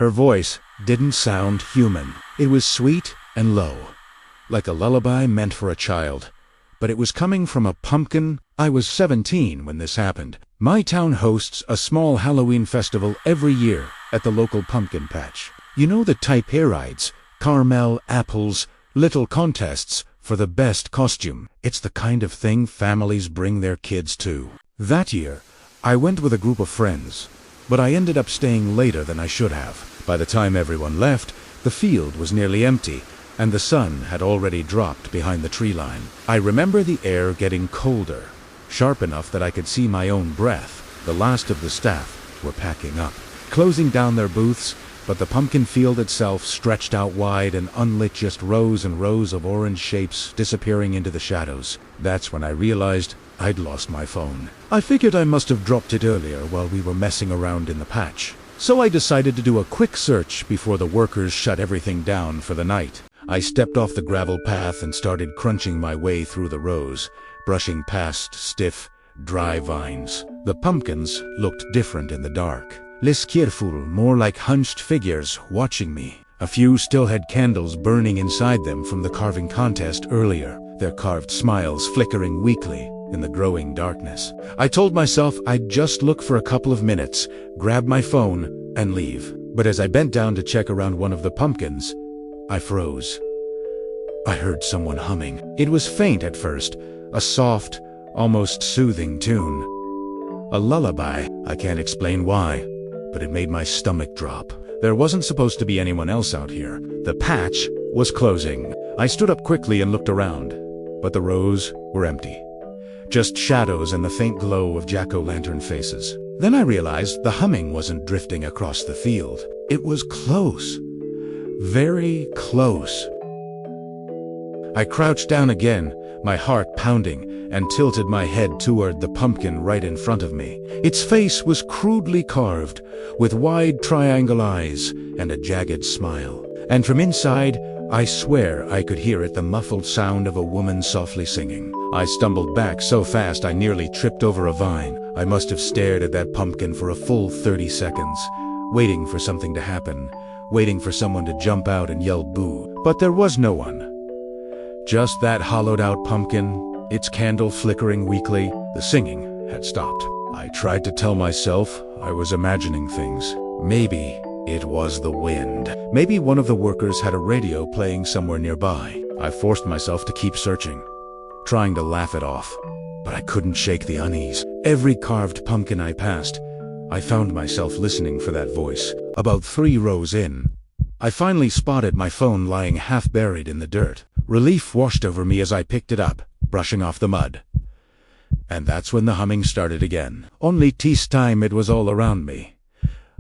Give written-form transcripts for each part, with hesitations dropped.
Her voice didn't sound human. It was sweet and low, like a lullaby meant for a child. But it was coming from a pumpkin. I was 17 when this happened. My town hosts a small Halloween festival every year at the local pumpkin patch. You know the type here rides, caramel, apples, little contests for the best costume. It's the kind of thing families bring their kids to. That year, I went with a group of friends, but I ended up staying later than I should have. By the time everyone left, the field was nearly empty, and the sun had already dropped behind the tree line. I remember the air getting colder, sharp enough that I could see my own breath. The last of the staff were packing up, closing down their booths, but the pumpkin field itself stretched out wide and unlit, just rows and rows of orange shapes disappearing into the shadows. That's when I realized I'd lost my phone. I figured I must have dropped it earlier while we were messing around in the patch. So I decided to do a quick search before the workers shut everything down for the night. I stepped off the gravel path and started crunching my way through the rows, brushing past stiff, dry vines. The pumpkins looked different in the dark. Less cheerful, more like hunched figures watching me. A few still had candles burning inside them from the carving contest earlier, their carved smiles flickering weakly in the growing darkness. I told myself I'd just look for a couple of minutes, grab my phone, and leave. But as I bent down to check around one of the pumpkins, I froze. I heard someone humming. It was faint at first, a soft, almost soothing tune. A lullaby. I can't explain why, but it made my stomach drop. There wasn't supposed to be anyone else out here. The patch was closing. I stood up quickly and looked around, but the rows were empty. Just shadows and the faint glow of jack-o'-lantern faces. Then I realized the humming wasn't drifting across the field. It was close. Very close. I crouched down again, my heart pounding, and tilted my head toward the pumpkin right in front of me. Its face was crudely carved, with wide triangle eyes and a jagged smile. And from inside, I swear I could hear it, the muffled sound of a woman softly singing. I stumbled back so fast I nearly tripped over a vine. I must have stared at that pumpkin for a full 30 seconds, waiting for something to happen, waiting for someone to jump out and yell boo. But there was no one. Just that hollowed-out pumpkin, its candle flickering weakly. The singing had stopped. I tried to tell myself I was imagining things. Maybe it was the wind. Maybe one of the workers had a radio playing somewhere nearby. I forced myself to keep searching, trying to laugh it off, but I couldn't shake the unease. Every carved pumpkin I passed, I found myself listening for that voice. About 3 rows in, I finally spotted my phone lying half buried in the dirt. Relief washed over me as I picked it up, brushing off the mud. And that's when the humming started again. Only this time it was all around me.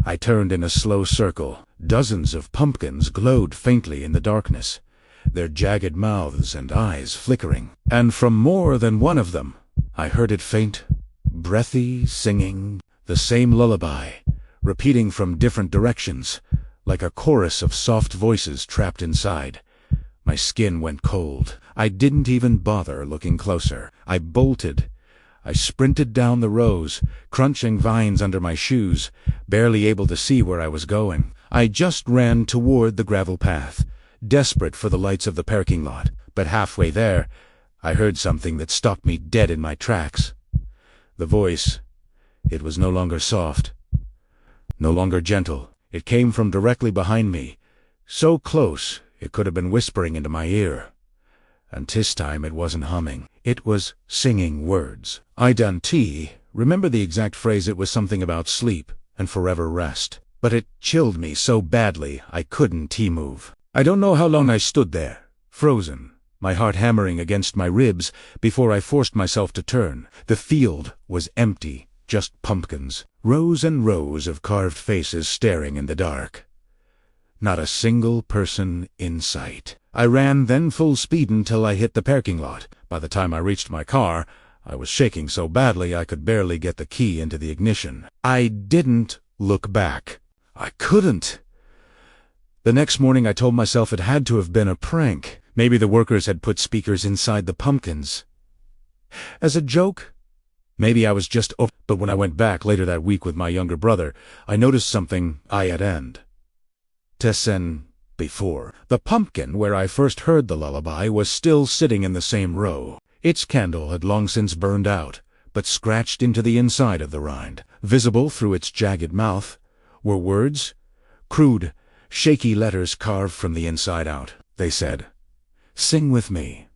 I turned in a slow circle. Dozens of pumpkins glowed faintly in the darkness, their jagged mouths and eyes flickering. And from more than one of them, I heard it faint, breathy, singing the same lullaby, repeating from different directions, like a chorus of soft voices trapped inside. My skin went cold. I didn't even bother looking closer. I bolted. I sprinted down the rows, crunching vines under my shoes, barely able to see where I was going. I just ran toward the gravel path, desperate for the lights of the parking lot. But halfway there, I heard something that stopped me dead in my tracks. The voice. It was no longer soft, no longer gentle. It came from directly behind me, so close it could have been whispering into my ear. And this time it wasn't humming. It was singing words. I done tea. Remember the exact phrase. It was something about sleep and forever rest. But it chilled me so badly I couldn't move. I don't know how long I stood there, frozen, my heart hammering against my ribs, before I forced myself to turn. The field was empty, just pumpkins, rows and rows of carved faces staring in the dark. Not a single person in sight. I ran then full speed until I hit the parking lot. By the time I reached my car, I was shaking so badly I could barely get the key into the ignition. I didn't look back. I couldn't. The next morning I told myself it had to have been a prank. Maybe the workers had put speakers inside the pumpkins. As a joke? Maybe I was just But when I went back later that week with my younger brother, I noticed something I had end. before. The pumpkin where I first heard the lullaby was still sitting in the same row. Its candle had long since burned out, but scratched into the inside of the rind. Visible through its jagged mouth were words, crude, shaky letters carved from the inside out. They said, "Sing with me."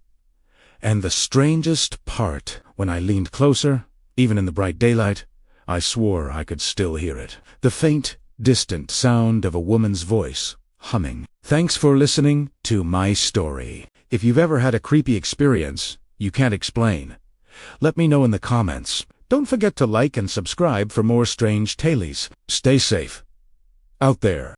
And the strangest part, when I leaned closer, even in the bright daylight, I swore I could still hear it. The faint, distant sound of a woman's voice, humming. Thanks for listening to my story. If you've ever had a creepy experience you can't explain, let me know in the comments. Don't forget to like and subscribe for more strange tales. Stay safe out there.